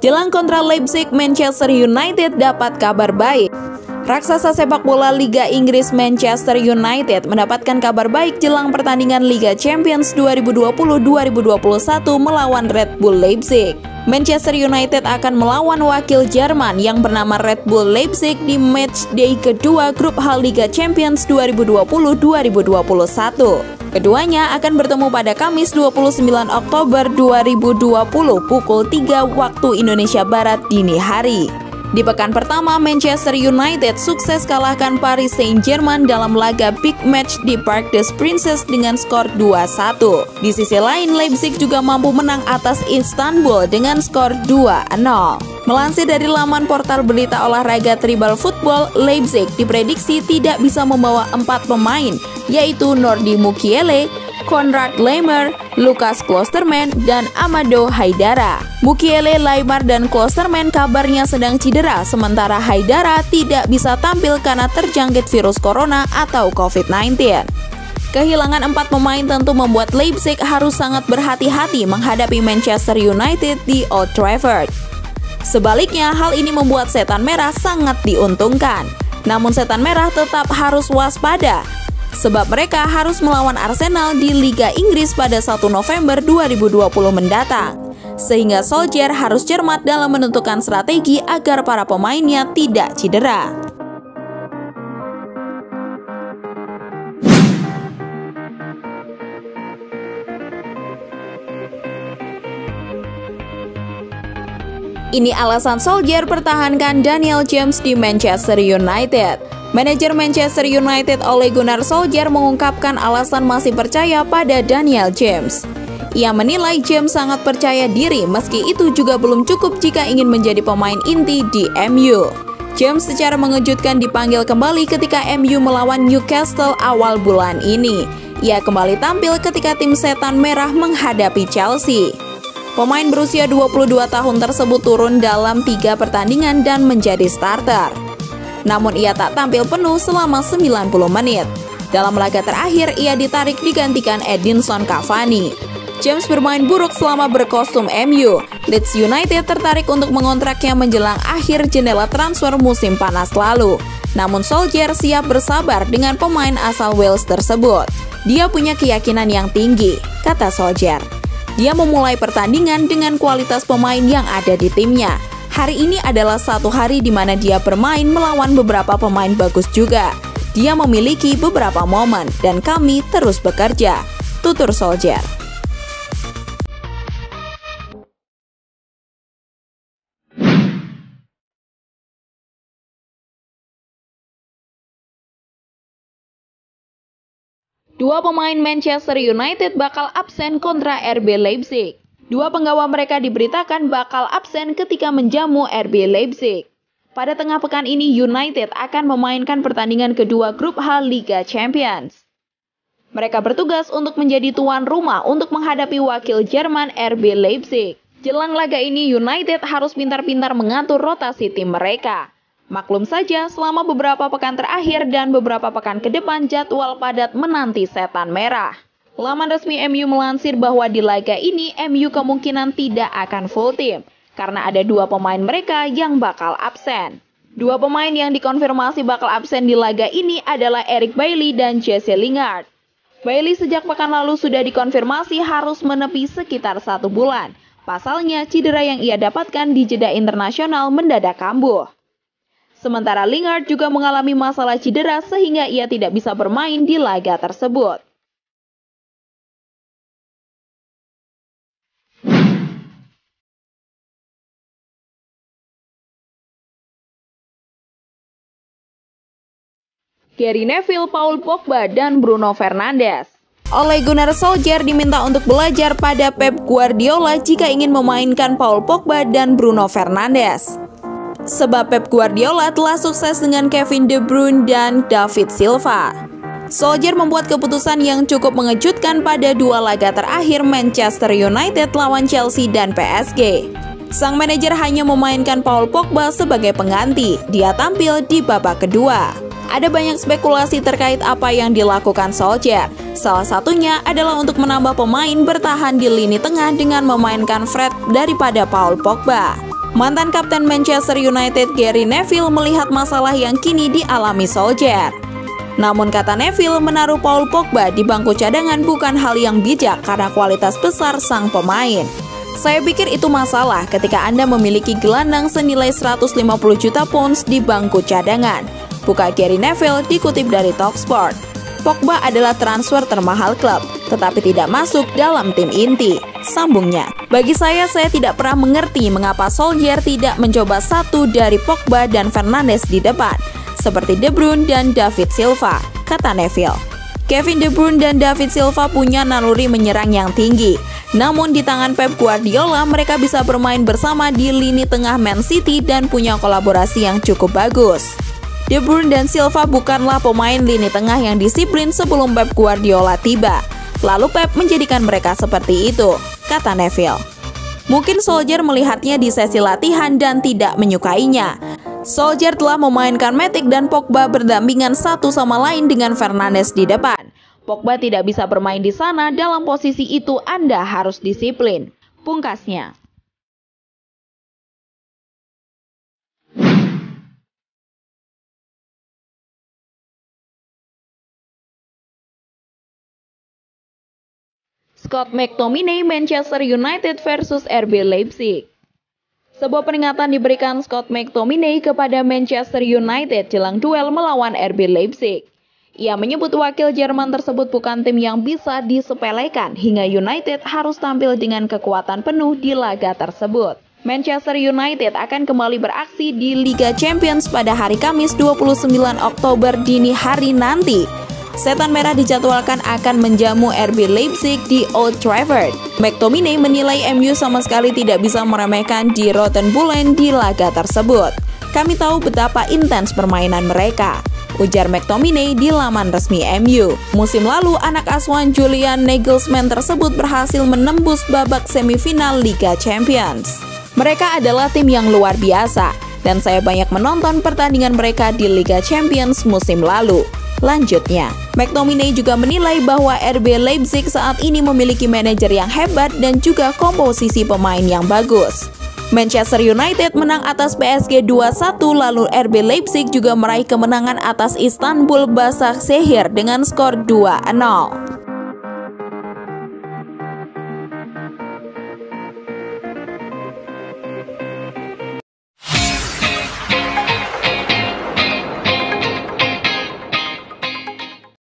Jelang kontra Leipzig, Manchester United dapat kabar baik. Raksasa sepak bola Liga Inggris Manchester United mendapatkan kabar baik jelang pertandingan Liga Champions 2020-2021 melawan Red Bull Leipzig. Manchester United akan melawan wakil Jerman yang bernama Red Bull Leipzig di matchday kedua grup H Liga Champions 2020-2021. Keduanya akan bertemu pada Kamis 29 Oktober 2020 pukul 3 waktu Indonesia Barat dini hari. Di pekan pertama, Manchester United sukses kalahkan Paris Saint-Germain dalam laga big match di Parc des Princes dengan skor 2-1. Di sisi lain, Leipzig juga mampu menang atas Istanbul dengan skor 2-0. Melansir dari laman portal berita olahraga Tribal Football, Leipzig diprediksi tidak bisa membawa 4 pemain, yaitu Nordi Mukiele, Konrad Laimer, Lukas Klosterman, dan Amado Haidara. Mukiele, Laimer, dan Klosterman kabarnya sedang cedera, sementara Haidara tidak bisa tampil karena terjangkit virus corona atau COVID-19. Kehilangan 4 pemain tentu membuat Leipzig harus sangat berhati-hati menghadapi Manchester United di Old Trafford. Sebaliknya, hal ini membuat Setan Merah sangat diuntungkan. Namun Setan Merah tetap harus waspada, sebab mereka harus melawan Arsenal di Liga Inggris pada 1 November 2020 mendatang. Sehingga Solskjaer harus cermat dalam menentukan strategi agar para pemainnya tidak cedera. Ini alasan Solskjaer pertahankan Daniel James di Manchester United. Manajer Manchester United Ole Gunnar Solskjaer mengungkapkan alasan masih percaya pada Daniel James. Ia menilai James sangat percaya diri, meski itu juga belum cukup jika ingin menjadi pemain inti di MU. James secara mengejutkan dipanggil kembali ketika MU melawan Newcastle awal bulan ini. Ia kembali tampil ketika tim Setan Merah menghadapi Chelsea. Pemain berusia 22 tahun tersebut turun dalam 3 pertandingan dan menjadi starter. Namun ia tak tampil penuh selama 90 menit. Dalam laga terakhir, ia ditarik digantikan Edinson Cavani. James bermain buruk selama berkostum MU. Leeds United tertarik untuk mengontraknya menjelang akhir jendela transfer musim panas lalu. Namun Solskjaer siap bersabar dengan pemain asal Wales tersebut. Dia punya keyakinan yang tinggi, kata Solskjaer. Dia memulai pertandingan dengan kualitas pemain yang ada di timnya. Hari ini adalah satu hari di mana dia bermain melawan beberapa pemain bagus juga. Dia memiliki beberapa momen dan kami terus bekerja, tutur Solskjaer. Dua pemain Manchester United bakal absen kontra RB Leipzig. Dua penggawa mereka diberitakan bakal absen ketika menjamu RB Leipzig. Pada tengah pekan ini, United akan memainkan pertandingan kedua grup H Liga Champions. Mereka bertugas untuk menjadi tuan rumah untuk menghadapi wakil Jerman RB Leipzig. Jelang laga ini, United harus pintar-pintar mengatur rotasi tim mereka. Maklum saja, selama beberapa pekan terakhir dan beberapa pekan ke depan jadwal padat menanti Setan Merah. Laman resmi MU melansir bahwa di laga ini MU kemungkinan tidak akan full team karena ada 2 pemain mereka yang bakal absen. 2 pemain yang dikonfirmasi bakal absen di laga ini adalah Eric Bailly dan Jesse Lingard. Bailly sejak pekan lalu sudah dikonfirmasi harus menepi sekitar 1 bulan. Pasalnya cedera yang ia dapatkan di jeda internasional mendadak kambuh. Sementara Lingard juga mengalami masalah cedera sehingga ia tidak bisa bermain di laga tersebut. Gary Neville, Paul Pogba, dan Bruno Fernandes. Ole Gunnar Solskjaer diminta untuk belajar pada Pep Guardiola jika ingin memainkan Paul Pogba dan Bruno Fernandes. Sebab Pep Guardiola telah sukses dengan Kevin De Bruyne dan David Silva. Solskjaer membuat keputusan yang cukup mengejutkan pada 2 laga terakhir Manchester United lawan Chelsea dan PSG. Sang manajer hanya memainkan Paul Pogba sebagai pengganti. Dia tampil di babak kedua. Ada banyak spekulasi terkait apa yang dilakukan Solskjaer. Salah satunya adalah untuk menambah pemain bertahan di lini tengah dengan memainkan Fred daripada Paul Pogba. Mantan kapten Manchester United Gary Neville melihat masalah yang kini dialami Solskjaer. Namun kata Neville, menaruh Paul Pogba di bangku cadangan bukan hal yang bijak karena kualitas besar sang pemain. Saya pikir itu masalah ketika Anda memiliki gelandang senilai 150 juta pounds di bangku cadangan, buka Gary Neville dikutip dari Talksport. Pogba adalah transfer termahal klub, tetapi tidak masuk dalam tim inti, sambungnya. Bagi saya tidak pernah mengerti mengapa Solskjaer tidak mencoba satu dari Pogba dan Fernandes di depan, seperti De Bruyne dan David Silva, kata Neville. Kevin De Bruyne dan David Silva punya naluri menyerang yang tinggi, namun di tangan Pep Guardiola mereka bisa bermain bersama di lini tengah Man City dan punya kolaborasi yang cukup bagus. De Bruyne dan Silva bukanlah pemain lini tengah yang disiplin sebelum Pep Guardiola tiba. Lalu Pep menjadikan mereka seperti itu, kata Neville. Mungkin Solskjaer melihatnya di sesi latihan dan tidak menyukainya. Solskjaer telah memainkan Matic dan Pogba berdampingan satu sama lain dengan Fernandes di depan. Pogba tidak bisa bermain di sana, dalam posisi itu Anda harus disiplin, pungkasnya. Scott McTominay, Manchester United versus RB Leipzig. Sebuah peringatan diberikan Scott McTominay kepada Manchester United jelang duel melawan RB Leipzig. Ia menyebut wakil Jerman tersebut bukan tim yang bisa disepelekan hingga United harus tampil dengan kekuatan penuh di laga tersebut. Manchester United akan kembali beraksi di Liga Champions pada hari Kamis 29 Oktober dini hari nanti. Setan Merah dijadwalkan akan menjamu RB Leipzig di Old Trafford. McTominay menilai MU sama sekali tidak bisa meremehkan Die Roten Bullen di laga tersebut. Kami tahu betapa intens permainan mereka, ujar McTominay di laman resmi MU. Musim lalu, anak asuhan Julian Nagelsmann tersebut berhasil menembus babak semifinal Liga Champions. Mereka adalah tim yang luar biasa, dan saya banyak menonton pertandingan mereka di Liga Champions musim lalu. Lanjutnya, McTominay juga menilai bahwa RB Leipzig saat ini memiliki manajer yang hebat dan juga komposisi pemain yang bagus. Manchester United menang atas PSG 2-1, lalu RB Leipzig juga meraih kemenangan atas Istanbul Başakşehir dengan skor 2-0.